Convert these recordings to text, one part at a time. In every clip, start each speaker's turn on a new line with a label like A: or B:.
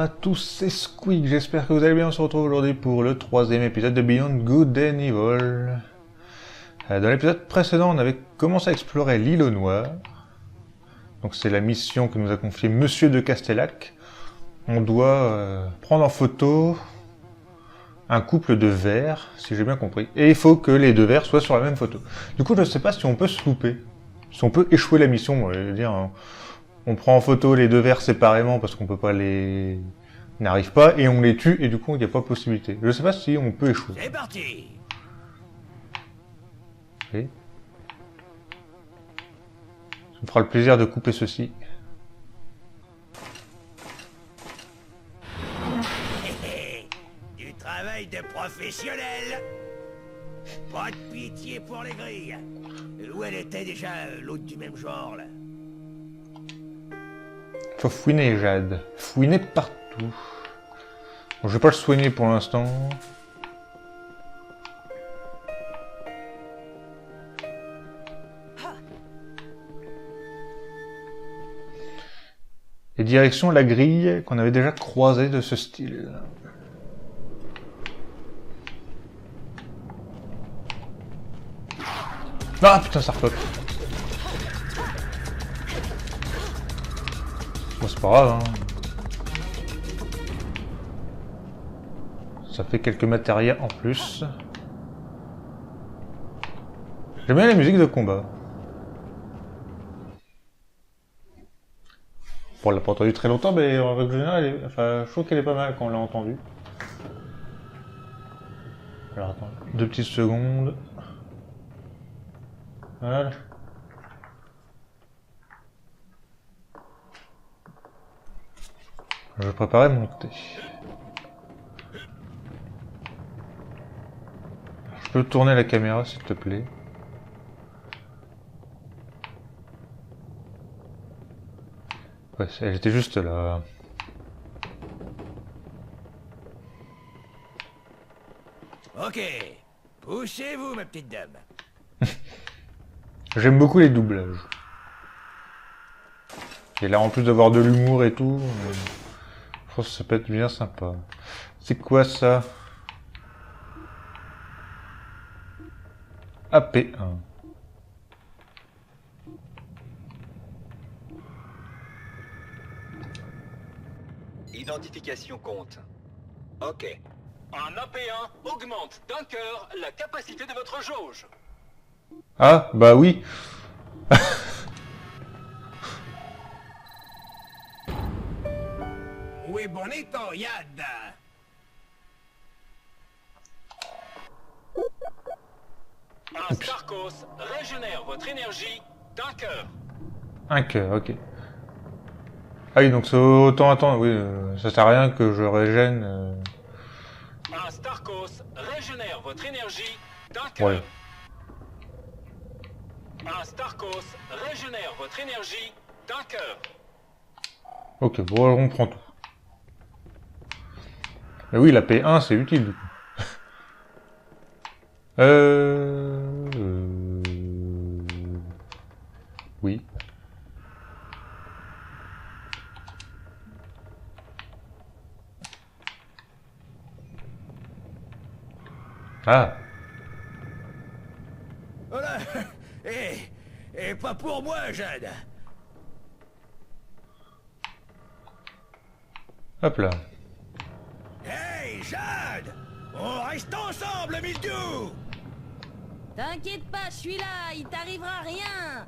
A: à tous, c'est Squeak, j'espère que vous allez bien. On se retrouve aujourd'hui pour le 3e épisode de Beyond Good and Evil. Dans l'épisode précédent, on avait commencé à explorer l'île au noir. Donc c'est la mission que nous a confiée Monsieur de Castellac. On doit prendre en photo un couple de vers, si j'ai bien compris. Et il faut que les deux vers soient sur la même photo. Du coup, je ne sais pas si on peut se louper. Si on peut échouer la mission, je veux dire... On prend en photo les deux vers séparément parce qu'on peut pas les... On n'arrive pas et on les tue et du coup il n'y a pas possibilité. Je sais pas si on peut échouer.
B: C'est parti.
A: Okay. Ça me fera le plaisir de couper ceci.
B: Du travail de professionnel. Pas de pitié pour les grilles. Où elle était déjà l'autre du même genre là?
A: Faut fouiner Jade. Fouiner partout. Bon, je vais pas le soigner pour l'instant. Et direction la grille qu'on avait déjà croisée de ce style. Ah putain, ça repop. Bon, c'est pas grave, hein. Ça fait quelques matériels en plus. J'aime bien la musique de combat. Bon, on l'a pas entendu très longtemps, mais en règle générale, enfin, je trouve qu'elle est pas mal quand on l'a entendue. Alors attends, 2 petites secondes. Voilà. Je vais préparer mon thé. Je peux tourner la caméra s'il te plaît. Ouais, elle était juste là.
B: Ok. Poussez-vous, ma petite dame.
A: J'aime beaucoup les doublages. Et là, en plus d'avoir de l'humour et tout, je pense que ça peut être bien sympa. C'est quoi ça? AP1.
C: Identification compte. Ok. Un AP1 augmente d'un cœur la capacité de votre jauge.
A: Ah, bah oui.
B: Muy bonito, Yad.
C: Un Starkos régénère votre énergie d'un cœur.
A: Un cœur, ok. Ah oui, donc c'est autant attendre, oui, ça sert à rien que je régène.
C: Un Starkos régénère votre énergie d'un cœur.
A: Ouais.
C: Un Starkos régénère votre énergie d'un cœur.
A: Ok, bon, on prend tout. Mais oui, la P1, c'est utile, du coup. Oui. Ah.
B: Voilà. Et pas pour moi, Jade.
A: Hop là.
B: Hey, Jade. On reste ensemble, Mildiou.
D: T'inquiète pas, je suis là, il t'arrivera rien.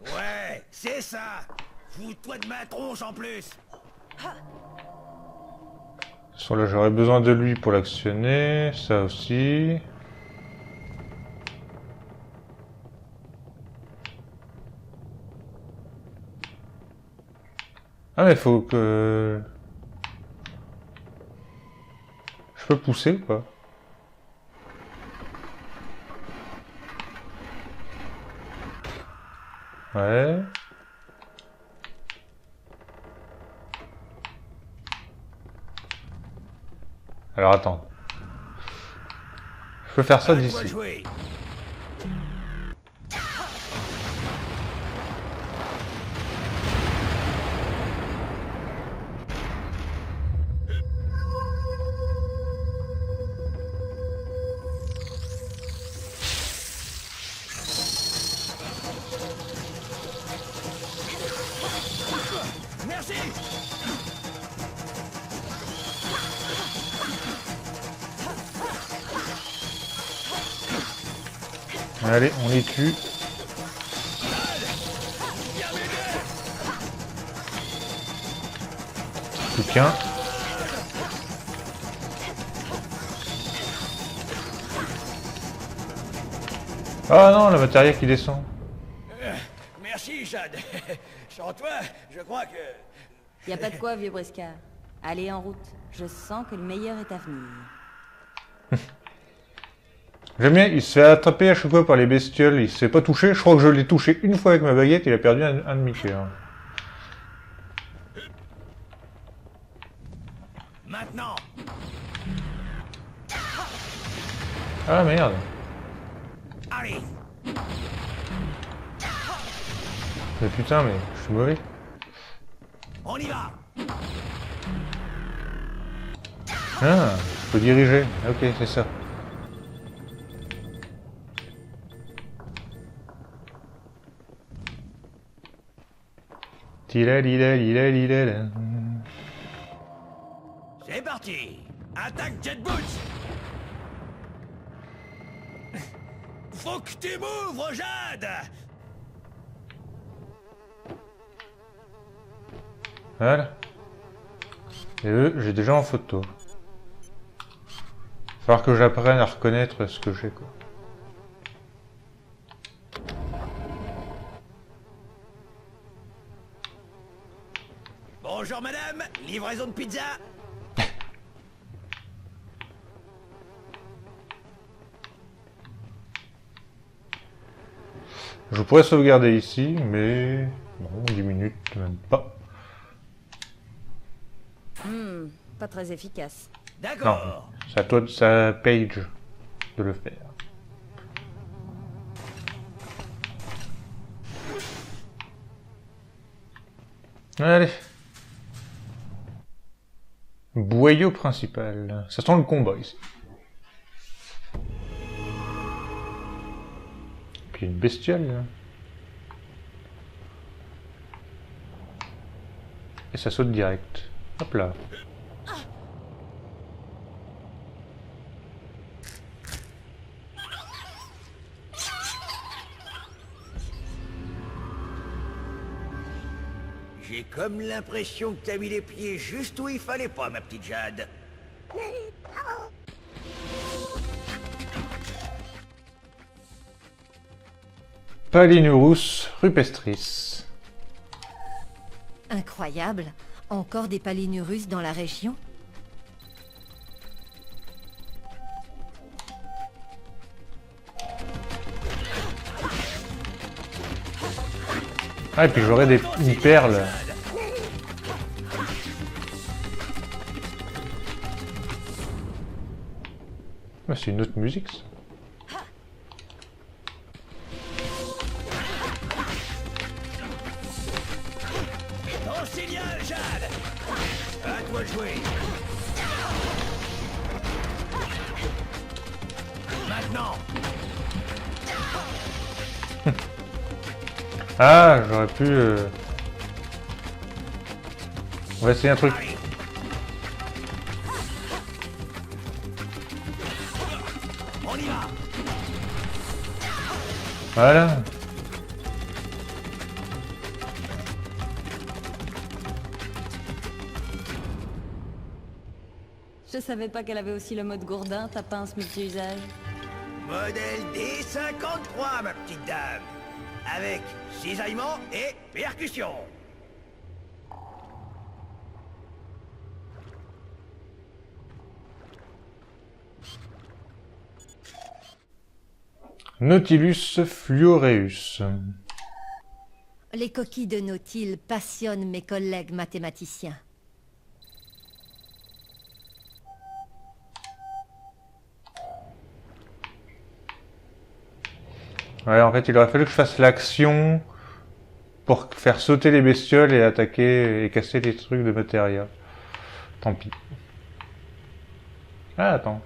B: Ouais, c'est ça. Fous-toi de ma tronche en plus.
A: Sur là, j'aurais besoin de lui pour l'actionner. Ça aussi. Ah mais faut que... Je peux pousser ou pas? Ouais. Alors attends. Je peux faire ça
B: Arrête-moi de
A: d'ici.
B: jouer.
A: Allez, on les tue. Plus qu'un. Ah non, le matériel qui descend.
B: Merci, Jade. Sans toi, je crois que...
D: Y a pas de quoi, vieux briscard. Allez, en route. Je sens que le meilleur est à venir.
A: J'aime bien, il se fait attraper à chaque fois par les bestioles, il se fait pas toucher. Je crois que je l'ai touché une fois avec ma baguette, il a perdu un demi-cœur.
B: Maintenant.
A: Ah merde.
B: Allez.
A: Mais putain, mais je suis mauvais.
B: On y va.
A: Ah, faut diriger. Ok, c'est ça. Tilalilalilalilala.
B: C'est parti. Attaque Jet Boots. Faut que tu m'ouvres, Jade.
A: Voilà. Et eux, j'ai déjà en photo. Falloir que j'apprenne à reconnaître ce que j'ai, quoi.
B: Bonjour, madame. Livraison de pizza.
A: Je pourrais sauvegarder ici, mais... Non, 10 minutes, même pas.
D: Pas très efficace.
A: Non,
B: D'accord.
A: c'est à toi, c'est à Paige de le faire. Allez. Boyau principal. Ça sent le combat ici. Puis une bestiole là. Et ça saute direct. Hop là.
B: J'ai comme l'impression que t'as mis les pieds juste où il fallait pas, ma petite Jade.
A: Palinurus rupestris.
E: Incroyable. Encore des palinurus dans la région?
A: Ah, et puis j'aurais une perle. Ah, c'est une autre musique, ça.
B: Ton signal, Jade. À toi de jouer. Maintenant.
A: Ah, j'aurais pu... On va essayer un truc.
B: Allez. On y va.
A: Voilà.
D: Je savais pas qu'elle avait aussi le mode gourdin, ta pince multi-usage.
B: Modèle D53, ma petite dame. Avec cisaillement et percussion.
A: Nautilus fluoreus.
E: Les coquilles de nautile passionnent mes collègues mathématiciens.
A: Ouais, en fait, il aurait fallu que je fasse l'action pour faire sauter les bestioles et attaquer et casser les trucs de matériel. Tant pis. Ah, attends.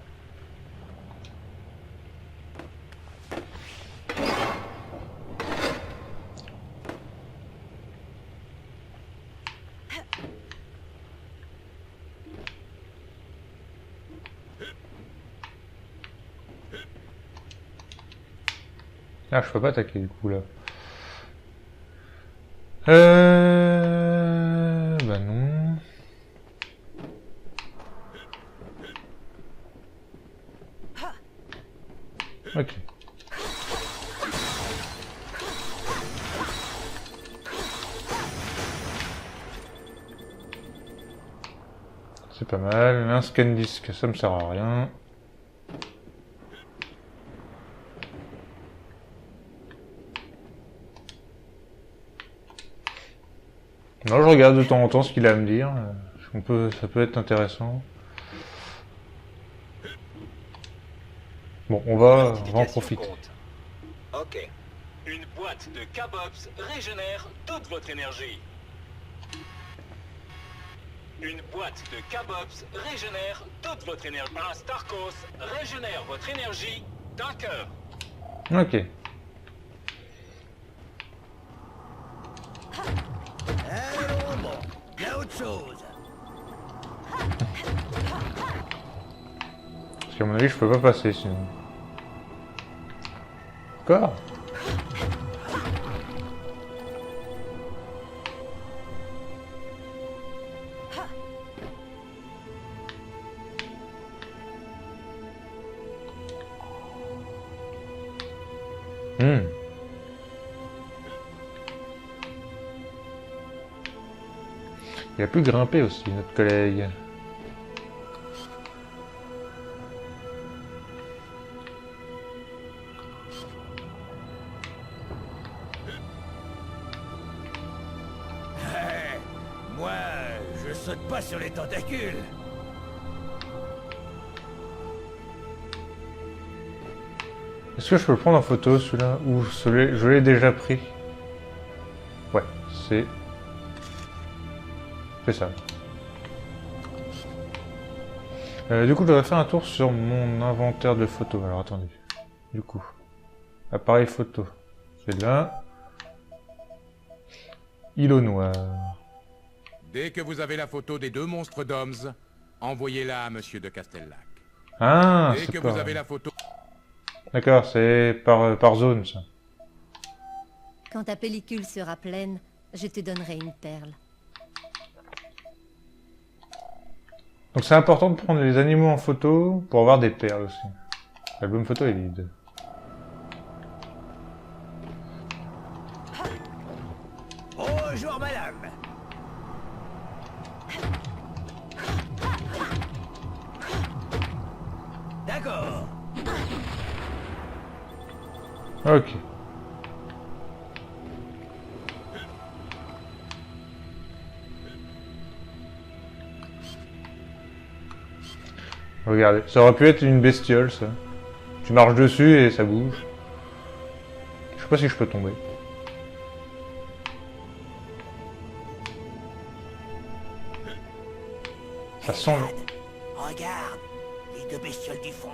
A: Ah, je peux pas attaquer du coup là. Bah non. Ok. C'est pas mal. Un scan disque, ça me sert à rien. Non, je regarde de temps en temps ce qu'il a à me dire. Ça peut être intéressant. Bon, on va en profiter.
C: Ok. Une boîte de K-Bops régénère toute votre énergie. Une boîte de K-Bops régénère toute votre énergie. Un Starkos régénère votre énergie d'un cœur.
A: Ok.
B: Allons, bon, il y a autre chose.
A: Parce qu'à mon avis, je peux pas passer sinon. Encore? Il a pu grimper aussi, notre collègue.
B: Moi, je saute pas sur les tentacules.
A: Est-ce que je peux le prendre en photo celui-là? Ou je l'ai déjà pris? Ouais, c'est ça. Du coup, je devrais faire un tour sur mon inventaire de photos. Alors attendez. Du coup, appareil photo. C'est là. Îlot noir.
F: Dès que vous avez la photo des deux monstres d'Oms, envoyez-la à Monsieur de Castellac.
A: Ah,
F: Dès que
A: c'est
F: vous avez la photo...
A: D'accord, c'est par zone, ça.
E: Quand ta pellicule sera pleine, je te donnerai une perle.
A: Donc c'est important de prendre les animaux en photo pour avoir des perles aussi. L'album photo est vide.
B: Bonjour, madame. D'accord.
A: Ok. Regardez, ça aurait pu être une bestiole, ça. Tu marches dessus et ça bouge. Je sais pas si je peux tomber. Ça sent le...
B: Regarde, les deux bestioles du fond.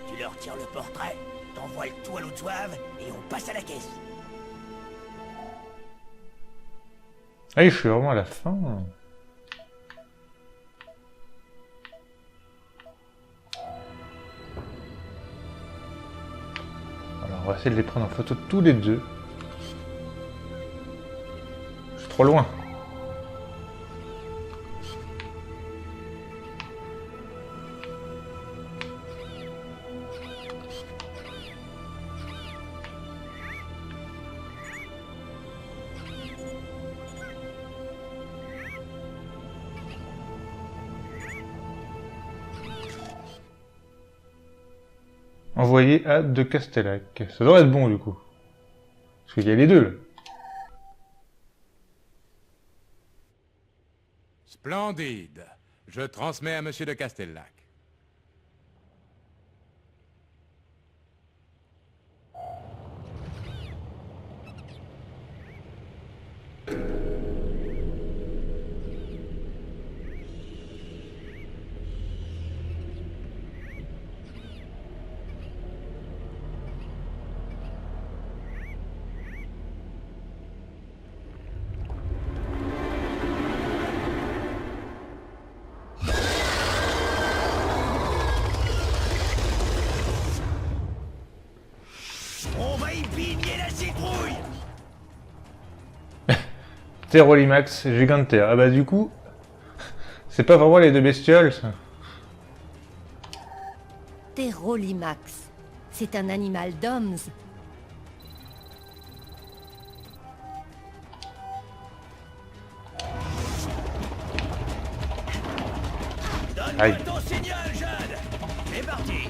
B: Tu leur tires le portrait, t'envoies le tout à l'autre zouave et on passe à la caisse.
A: Ah, je suis vraiment à la fin. Alors, on va essayer de les prendre en photo tous les deux. Je suis trop loin. Envoyé à de Castellac. Ça devrait être bon du coup. Parce qu'il y a les deux là.
F: Splendide. Je transmets à Monsieur de Castellac.
B: Voyez la citrouille!
A: Pterolimax gigantea. Ah bah du coup, c'est pas vraiment les deux bestioles ça.
E: Pterolimax. C'est un animal d'Oms.
B: Donne-moi
A: Aïe.
B: ton signal, Jade! C'est parti!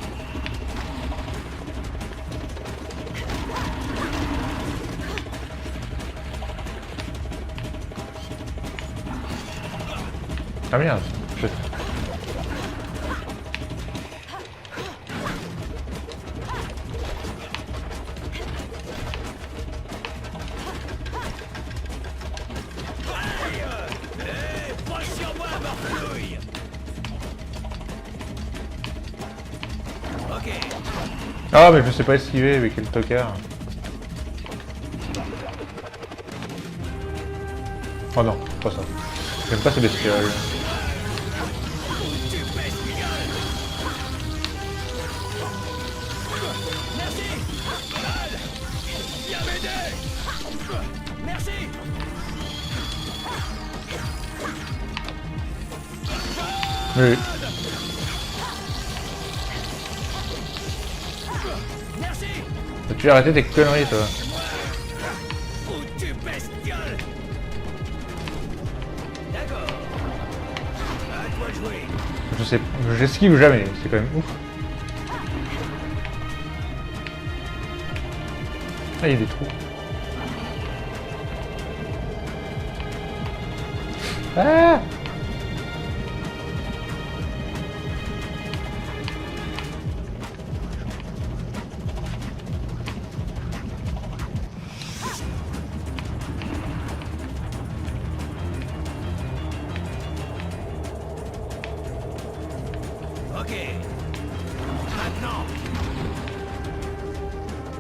A: Ah merde.
B: Pas sur moi, morflouille! Ok.
A: Ah mais je sais pas esquiver avec quel tocard. Oh non, pas ça. J'aime pas ces bestioles.
B: Tu pèses, gueule! Merci! Jade! Viens m'aider! Merci!
A: Oui.
B: Merci!
A: Tu vas arrêter tes conneries toi.
B: Foutu bestiole! D'accord. À toi de jouer.
A: Je sais, j'esquive jamais, c'est quand même ouf. Ah, il y a des trous. Ah!
B: Ok. Maintenant.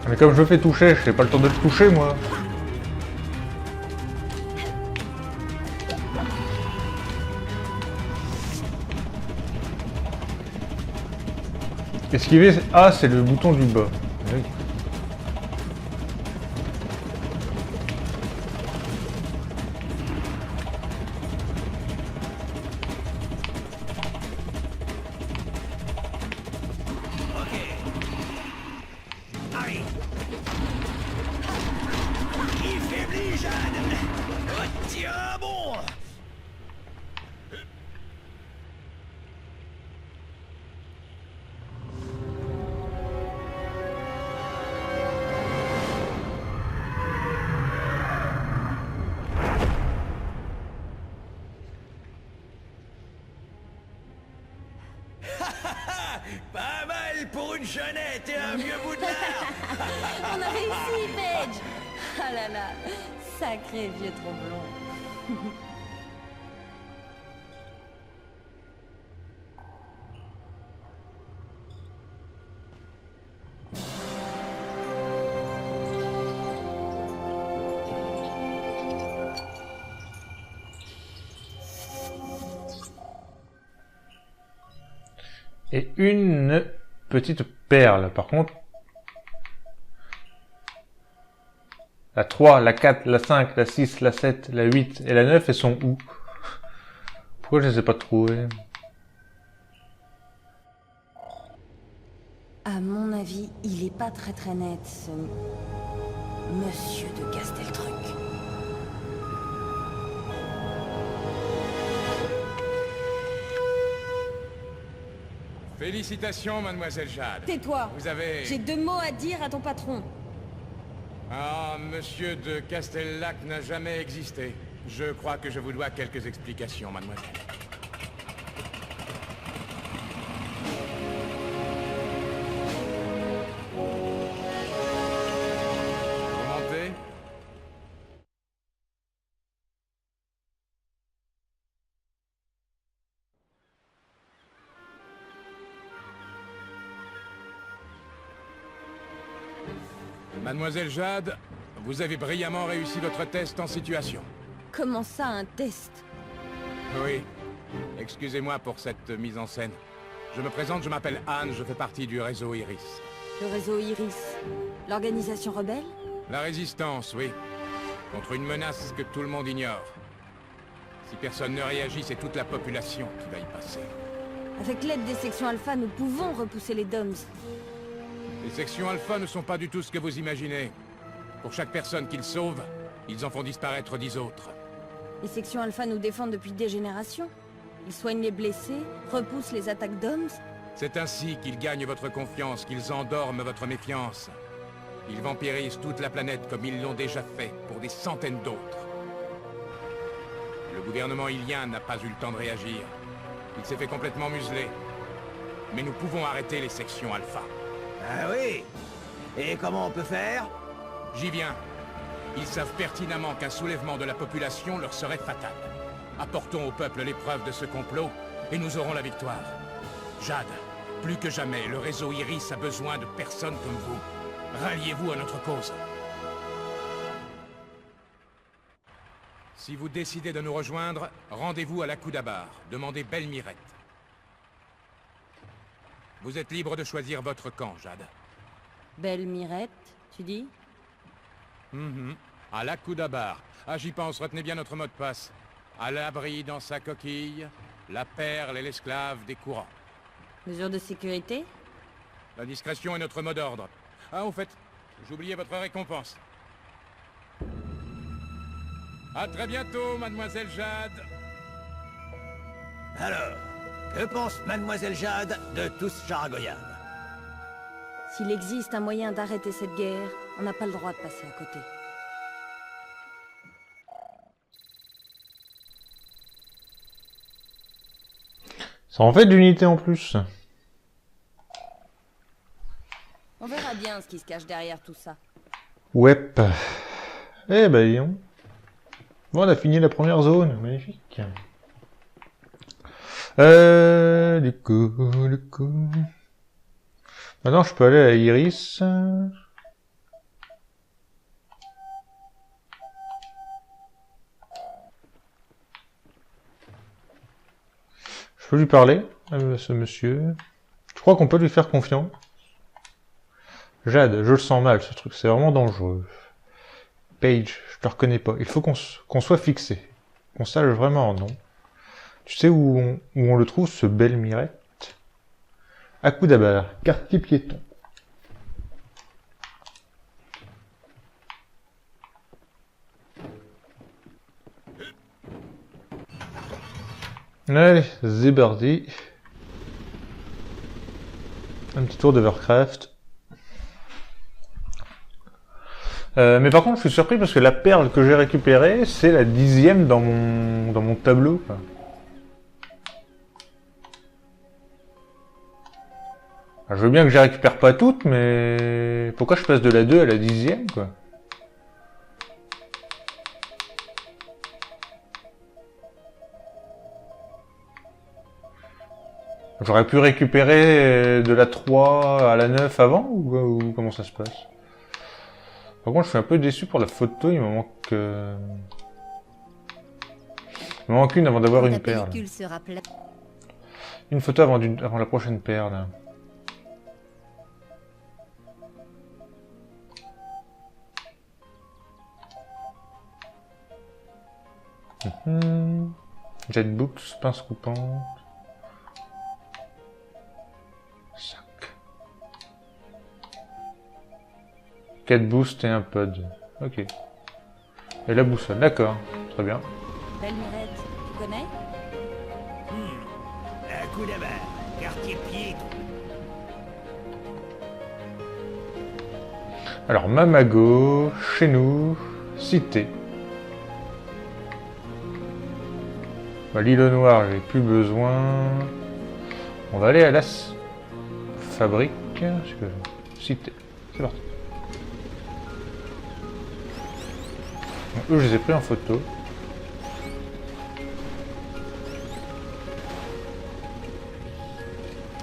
A: Mais comme je fais toucher, je n'ai pas le temps de le toucher moi. Esquiver, A c'est le bouton du bas. Oui.
B: Ok. Arrive. Il faiblit, Jade. Oh, tiens, bon. Pas mal pour une jeunette et un vieux bout de lard.
D: On a réussi, Paige. Ah là là, sacré vieux tromblon.
A: Et une petite perle, par contre. La 3, la 4, la 5, la 6, la 7, la 8 et la 9, elles sont où? Pourquoi je les ai pas trouvées?
D: À mon avis, il est pas très net, ce... Monsieur de Casteltruc.
F: Félicitations, mademoiselle Jade.
D: Tais-toi.
F: Vous avez...
D: J'ai 2 mots à dire à ton patron.
F: Ah, monsieur de Castellac n'a jamais existé. Je crois que je vous dois quelques explications, mademoiselle. Vous montez? Mademoiselle Jade, vous avez brillamment réussi votre test en situation.
D: Comment ça, un test?
F: Oui. Excusez-moi pour cette mise en scène. Je me présente, je m'appelle Anne, je fais partie du réseau Iris.
D: Le réseau Iris. L'organisation rebelle?
F: La résistance, oui. Contre une menace que tout le monde ignore. Si personne ne réagit, c'est toute la population qui va y passer.
D: Avec l'aide des sections alpha, nous pouvons repousser les DOMS.
F: Les sections alpha ne sont pas du tout ce que vous imaginez. Pour chaque personne qu'ils sauvent, ils en font disparaître 10 autres.
D: Les sections alpha nous défendent depuis des générations. Ils soignent les blessés, repoussent les attaques DOMS.
F: C'est ainsi qu'ils gagnent votre confiance, qu'ils endorment votre méfiance. Ils vampirisent toute la planète comme ils l'ont déjà fait pour des centaines d'autres. Le gouvernement ilien n'a pas eu le temps de réagir. Il s'est fait complètement museler. Mais nous pouvons arrêter les sections alpha.
B: Ah oui? Et comment on peut faire?
F: J'y viens. Ils savent pertinemment qu'un soulèvement de la population leur serait fatal. Apportons au peuple l'épreuve de ce complot, et nous aurons la victoire. Jade, plus que jamais, le réseau Iris a besoin de personnes comme vous. Ralliez-vous à notre cause. Si vous décidez de nous rejoindre, rendez-vous à la Kudabar. Demandez Belle Mirette. Vous êtes libre de choisir votre camp, Jade.
D: Belle Mirette, tu dis?
F: À la Kudabar. Ah, j'y pense, retenez bien notre mot de passe. À l'abri dans sa coquille, la perle et l'esclave des courants.
D: Mesure de sécurité?
F: La discrétion est notre mot d'ordre. Ah, au fait, j'oubliais votre récompense. À très bientôt, mademoiselle Jade.
B: Alors, que pense mademoiselle Jade de tout ce charagoyade?
D: S'il existe un moyen d'arrêter cette guerre, on n'a pas le droit de passer à côté.
A: Ça en fait de l'unité en plus.
D: On verra bien ce qui se cache derrière tout ça.
A: Ouais. Eh ben, disons. Bon, on a fini la première zone. Magnifique. Du coup... Maintenant, je peux aller à Iris. Je peux lui parler à ce monsieur. Je crois qu'on peut lui faire confiance. Jade, je le sens mal, ce truc, c'est vraiment dangereux. Paige, je te reconnais pas. Il faut qu'on soit fixé. Qu'on sache vraiment, non. Tu sais où on le trouve, ce Belle Mirette? À Kudabar, quartier piéton. Allez, c'est parti. Un petit tour d'Overcraft. Mais par contre, je suis surpris parce que la perle que j'ai récupérée, c'est la 10e dans mon tableau, quoi. Je veux bien que je les récupère pas toutes, mais pourquoi je passe de la 2 à la 10e, quoi? J'aurais pu récupérer de la 3 à la 9 avant, ou comment ça se passe? Par contre, je suis un peu déçu pour la photo, il me manque... Il me manque une avant d'avoir une perle. Une photo avant la prochaine perle. Jetbooks, pince coupante. Sac. 4 boosts et un pod. Ok. Et la boussole, d'accord. Très bien.
D: Belle Mirette, tu connais?
B: À Kudabar, quartier piéton.
A: Alors, Mamago, chez nous, cité. Bah, l'île noire, j'ai plus besoin. On va aller à la fabrique. Cité. C'est parti. Donc, eux, je les ai pris en photo.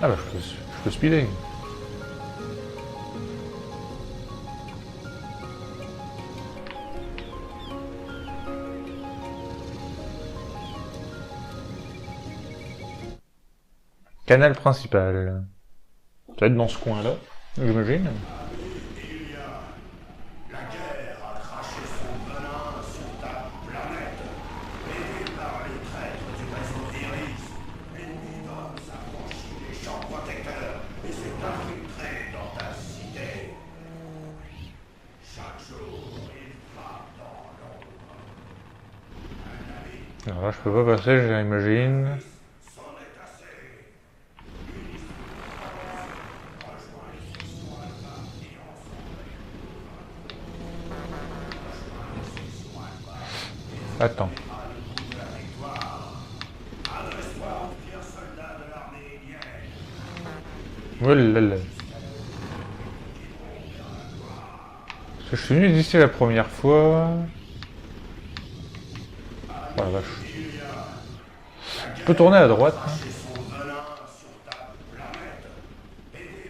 A: Ah bah, je peux speeder. Canal principal. Ça va être dans ce coin-là, j'imagine.
G: Il y a la guerre
A: Alors là, je peux pas passer, j'imagine. Attends. Oh là là. Parce que je suis venu d'ici la première fois. Oh la vache. Je peux tourner à droite. Hein.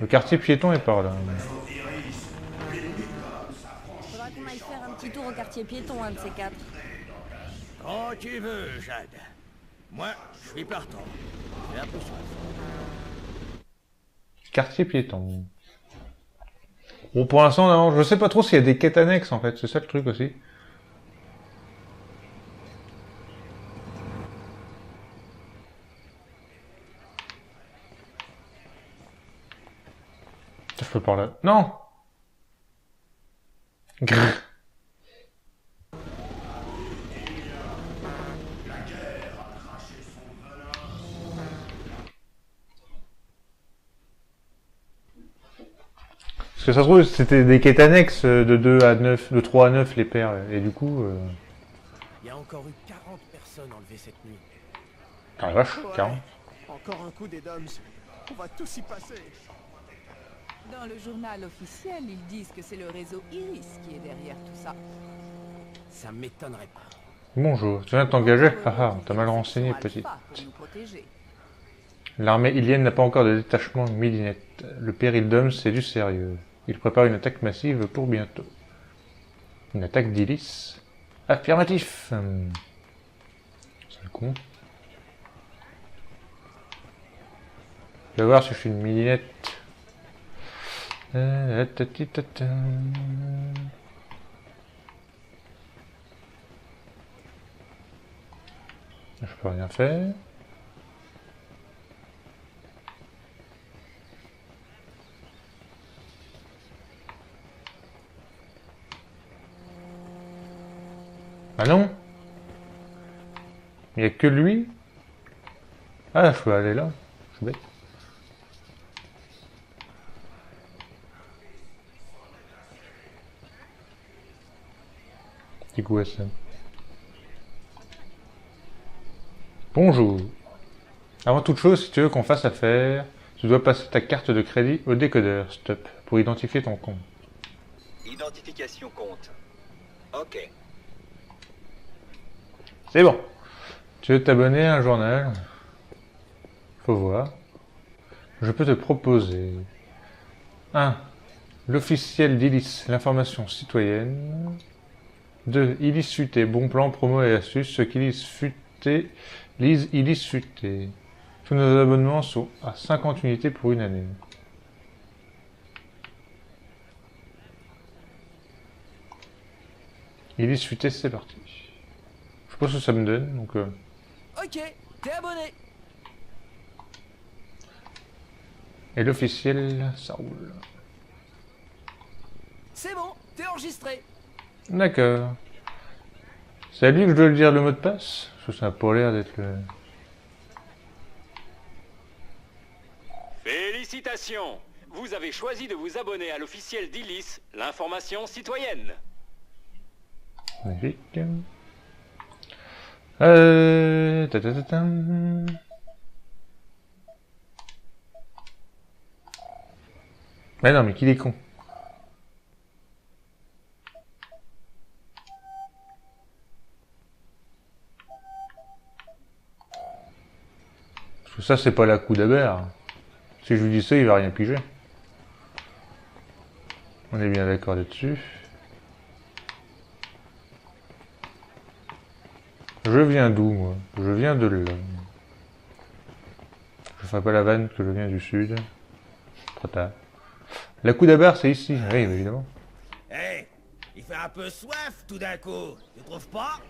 A: Le quartier piéton est par là.
D: Faudra qu'on aille faire un petit tour au quartier piéton, un de ces quatre.
B: Quand tu veux, Jade. Moi, je suis partant. J'ai un peu soif.
A: Quartier piéton. Bon, pour l'instant, non, je sais pas trop s'il y a des quêtes annexes en fait, c'est ça le truc aussi. Je peux par là. Non! Grrr. Parce que ça se trouve, c'était des quêtes annexes de 2 à 9, de 3 à 9 les paires, et du coup...
B: Il y a encore eu 40 personnes enlevées cette nuit.
A: Ah la vache,
G: Ouais.
A: 40.
G: Encore un coup des Doms. On va tous y passer.
H: Dans le journal officiel, ils disent que c'est le réseau Iris qui est derrière tout ça.
B: Ça m'étonnerait pas.
A: Bonjour, tu viens de t'engager? Haha, t'as mal renseigné, petite.
H: Pour nous protéger.
A: L'armée ilienne n'a pas encore de détachement millinette. Le péril d'hommes, c'est du sérieux. Il prépare une attaque massive pour bientôt. Une attaque d'Ilis? Affirmatif. C'est le con. Je vais voir si je suis une millinette. Je peux rien faire. Ah non? Il n'y a que lui? Ah, je peux aller là. Je suis bête. C'est quoi ça? Bonjour. Avant toute chose, si tu veux qu'on fasse affaire, tu dois passer ta carte de crédit au décodeur, stop, pour identifier ton compte.
I: Identification compte. Ok.
A: C'est bon. Tu veux t'abonner à un journal? Faut voir. Je peux te proposer 1. L'officiel d'Ilis, l'information citoyenne. 2. Ilis Futé, bon plan, promo et astuces. Ceux qui lisent Futé, lisent Ilis Futé. Tous nos abonnements sont à 50 unités pour une année. Ilis Futé, c'est parti. Je sais pas ce que ça me donne, donc...
B: Ok, t'es abonné.
A: Et l'officiel, ça roule.
B: C'est bon, t'es enregistré.
A: D'accord. C'est à lui que je dois lui dire le mot de passe? Parce que ça n'a pas l'air d'être le...
C: Félicitations! Vous avez choisi de vous abonner à l'officiel d'Ilis, l'information citoyenne.
A: Magnifique. Ta-ta-ta-tam. Mais non, mais qu'il est con. Parce que ça, c'est pas la coup d'abord. Si je lui dis ça, il va rien piger. On est bien d'accord là-dessus. Je viens d'où, moi? Je viens de là. Je ferai pas la vanne que je viens du sud. Trop tard. La coup d'abord, c'est ici. Oui, évidemment.
B: Hé, il fait un peu soif tout d'un coup, tu trouves pas?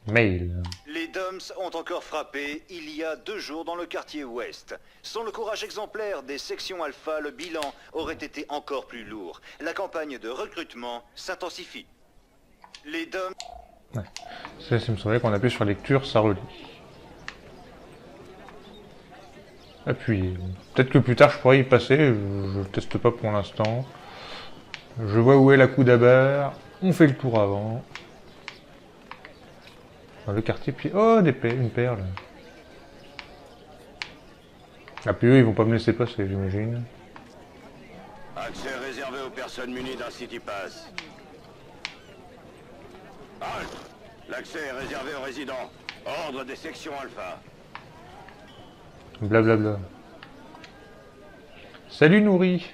A: Mail.
I: Les Doms ont encore frappé il y a 2 jours dans le quartier ouest. Sans le courage exemplaire des sections alpha, le bilan aurait été encore plus lourd. La campagne de recrutement s'intensifie. Les Doms...
A: Ouais. Ça me semblait qu'on appuie sur lecture, ça relie. Appuyer. Peut-être que plus tard je pourrais y passer, je le teste pas pour l'instant. Je vois où est la Kudabar. On fait le tour avant. Dans le quartier, puis... Oh, une perle. Ah, puis eux, ils vont pas me laisser passer, j'imagine.
B: Accès réservé aux personnes munies d'un City Pass. Halt! L'accès est réservé aux résidents. Ordre des sections Alpha.
A: Blablabla. Salut Nourri.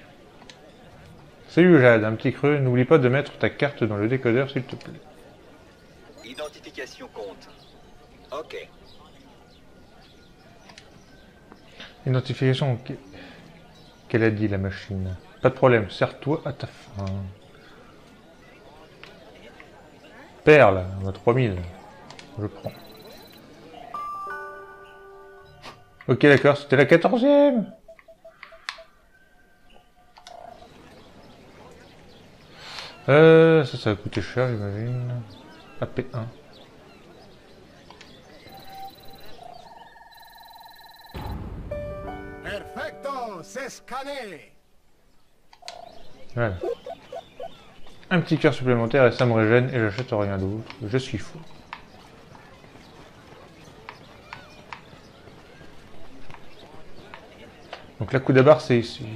A: Salut Jade, un petit creux. N'oublie pas de mettre ta carte dans le décodeur, s'il te plaît.
J: Identification compte. Ok.
A: Identification... Qu'elle a dit, la machine. Pas de problème, serre-toi à ta fin. Perle, on a 3000. Je prends. Ok, d'accord, c'était la 14e. Ça va coûter cher, j'imagine. AP1.
G: Perfecto, c'est scanné.
A: Voilà. Un petit cœur supplémentaire et ça me régène et j'achète rien d'autre. Je suis fou. Donc la Kudabar c'est ici.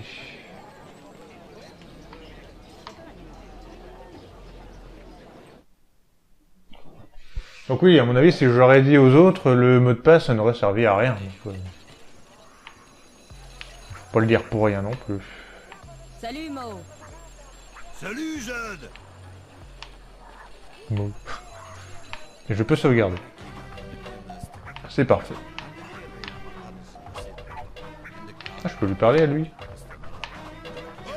A: Donc oui, à mon avis, si j'aurais dit aux autres, le mot de passe, ça n'aurait servi à rien. Donc, faut pas le dire pour rien non plus.
D: Salut Mo.
B: Salut, Jade.
A: Bon. Et je peux sauvegarder. C'est parfait. Ah, je peux lui parler à lui.
B: Oh,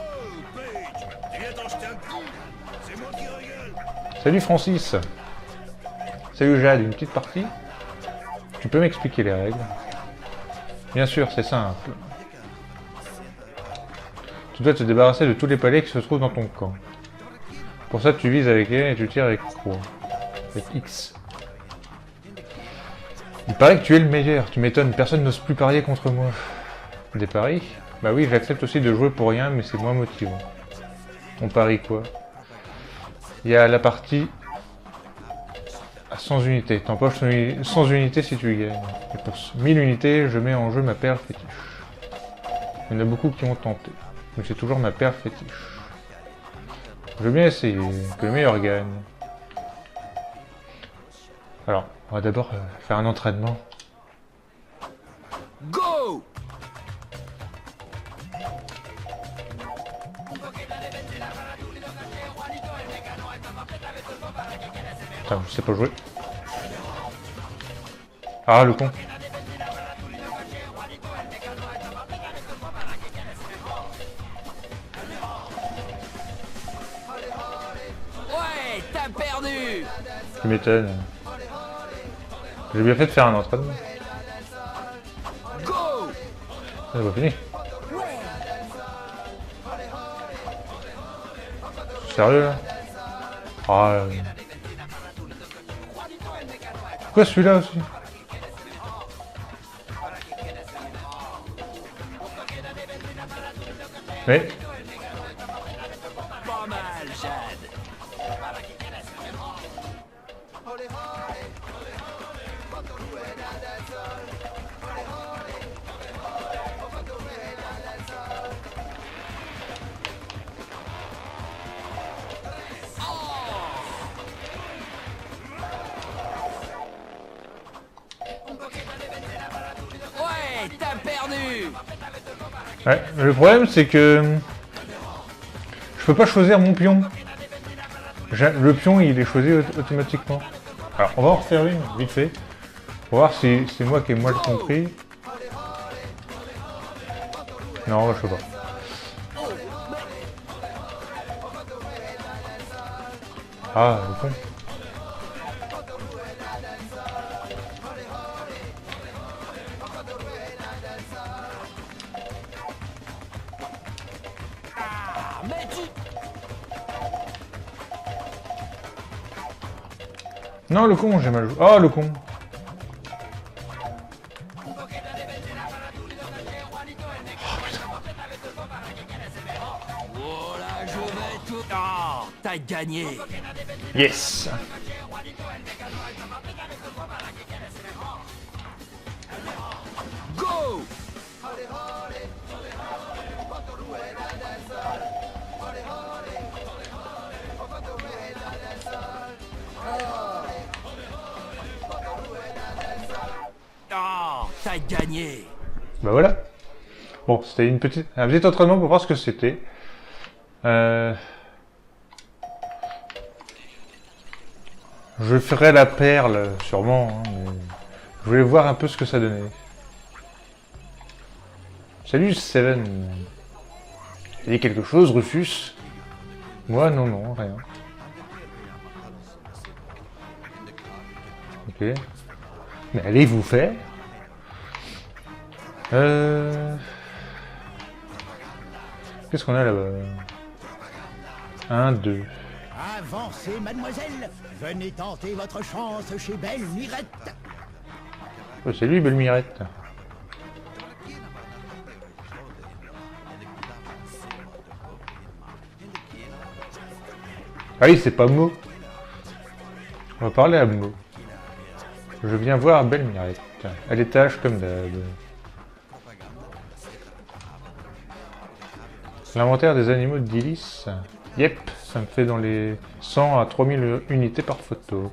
B: Paige, tu viens t'en jeter un coup? C'est moi qui rigole.
A: Salut Francis. Salut Jade, une petite partie? Tu peux m'expliquer les règles? Bien sûr, c'est simple. Tu dois te débarrasser de tous les palais qui se trouvent dans ton camp. Pour ça, tu vises avec L et tu tires avec quoi? Avec X. Il paraît que tu es le meilleur. Tu m'étonnes, personne n'ose plus parier contre moi. Des paris? Bah oui, j'accepte aussi de jouer pour rien, mais c'est moins motivant. On parie quoi? Il y a la partie à 100 unités. T'empoches 100 unités si tu gagnes. Et pour 1000 unités, je mets en jeu ma perle fétiche. Il y en a beaucoup qui ont tenté. Mais c'est toujours ma perle fétiche. Je veux bien essayer, que le meilleur gagne. Alors, on va d'abord faire un entraînement.
J: Go!
A: Putain, je sais pas jouer. Ah, le con.
J: Ouais, t'as perdu!
A: Tu m'étonnes. J'ai bien fait de faire un entraînement.
J: Go!
A: C'est pas fini. Sérieux là? Ah. Pourquoi celui-là aussi? Mais.
J: Pas mal, Jade. Ouais, t'as perdu!
A: Ouais, le problème c'est que je peux pas choisir mon pion. Le pion il est choisi automatiquement. Alors on va en refaire une vite fait. Pour voir si c'est moi qui ai mal compris. Non, je sais pas. Ah, le con. Non, le con, j'ai mal joué. Oh, le con.
J: Oh là, je vais tout... Oh, t'as gagné.
A: Yes.
J: Go. Oh, t'as gagné.
A: Bah voilà. Bon, c'était un petit entraînement pour voir ce que c'était. Je ferai la perle, sûrement. Hein, mais je voulais voir un peu ce que ça donnait. Salut Seven. T'as dit quelque chose, Rufus? Moi, non, non, rien. Ok. Mais allez vous faire. Qu'est-ce qu'on a là-bas? 1, 2.
G: Avancez, mademoiselle. Venez tenter votre chance chez Belle Mirette.
A: Oh, c'est lui, Belle Mirette. Ah oui, c'est pas Mo. On va parler à Mo. Je viens voir Belle Mirette. À l'étage comme d'hab. L'inventaire des animaux d'Ilis. Yep, ça me fait dans les 100 à 3000 unités par photo.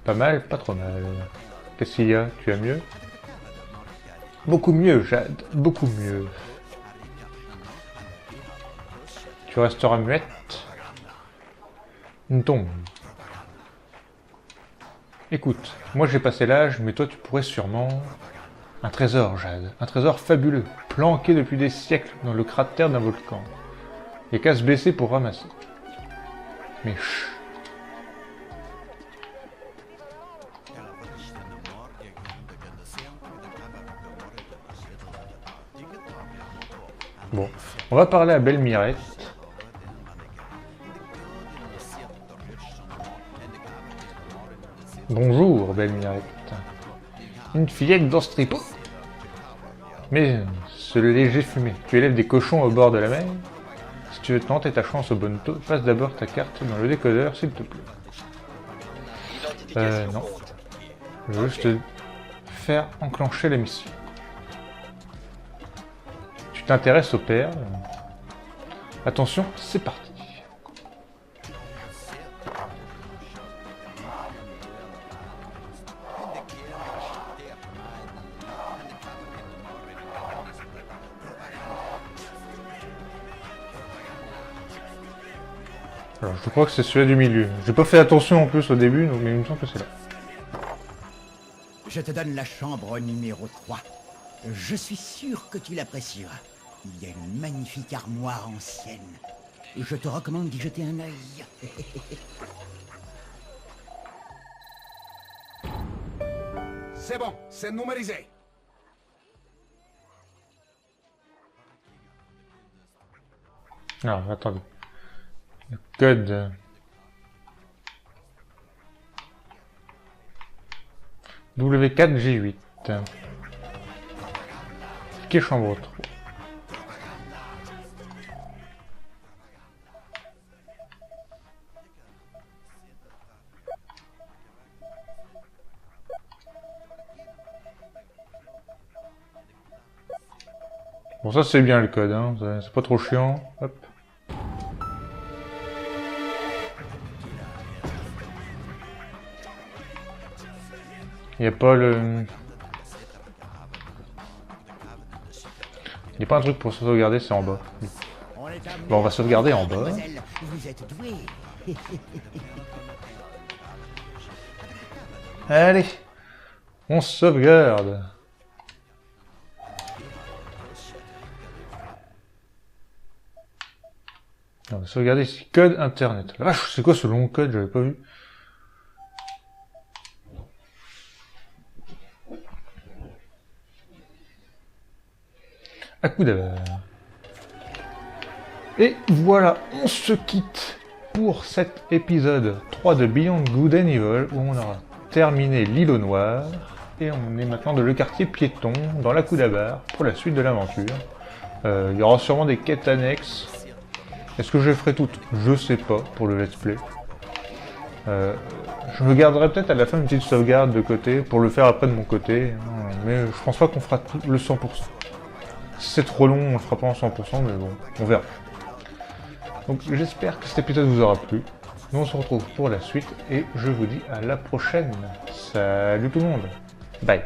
A: Pas mal, pas trop mal. Qu'est-ce qu'il y a? Tu as mieux? Beaucoup mieux, Jade. Beaucoup mieux. Tu resteras muette. Une tombe. Écoute, moi j'ai passé l'âge, mais toi tu pourrais sûrement... Un trésor, Jade. Un trésor fabuleux, planqué depuis des siècles dans le cratère d'un volcan. Et qu'à se baisser pour ramasser. Mais chut. Bon, on va parler à Belle Mirette. Bonjour, Belle Mirette. Une fillette dans ce tripot. Mais ce léger fumet, tu élèves des cochons au bord de la mer? Si tu veux tenter ta chance au bonneto, passe d'abord ta carte dans le décodeur, s'il te plaît. Non. Je veux juste te faire enclencher la mission. Tu t'intéresses aux perles. Attention, c'est parti. Alors, je crois que c'est celui-là du milieu. J'ai pas fait attention en plus au début, donc, mais il me semble que c'est là.
G: Je te donne la chambre numéro 3. Je suis sûr que tu l'apprécieras. Il y a une magnifique armoire ancienne. Je te recommande d'y jeter un œil.
F: C'est bon, c'est numérisé.
A: Alors, attendez. Le code... W4G8. Qui est chambre 3. Bon, ça c'est bien le code, hein. C'est pas trop chiant. Hop. Il n'y a pas le... Il n'y a pas un truc pour sauvegarder, c'est en bas. Bon, on va sauvegarder en bas.
G: Vous êtes doué.
A: Allez, on sauvegarde. On va sauvegarder ici. Code internet. La vache, c'est quoi ce long code? J'avais pas vu. À coup d'heure. Et voilà, on se quitte pour cet épisode 3 de Beyond Good and Evil, où on aura terminé l'île au noir. Et on est maintenant dans le quartier piéton, dans la Kudabar, pour la suite de l'aventure. Il y aura sûrement des quêtes annexes. Est-ce que je les ferai toutes? Je sais pas, pour le let's play. Je me garderai peut-être à la fin une petite sauvegarde de côté, pour le faire après de mon côté. Mais je pense pas qu'on fera tout le 100%. Si c'est trop long, on le fera pas en 100%, mais bon, on verra. Donc j'espère que cet épisode vous aura plu. Nous on se retrouve pour la suite, et je vous dis à la prochaine. Salut tout le monde. Bye.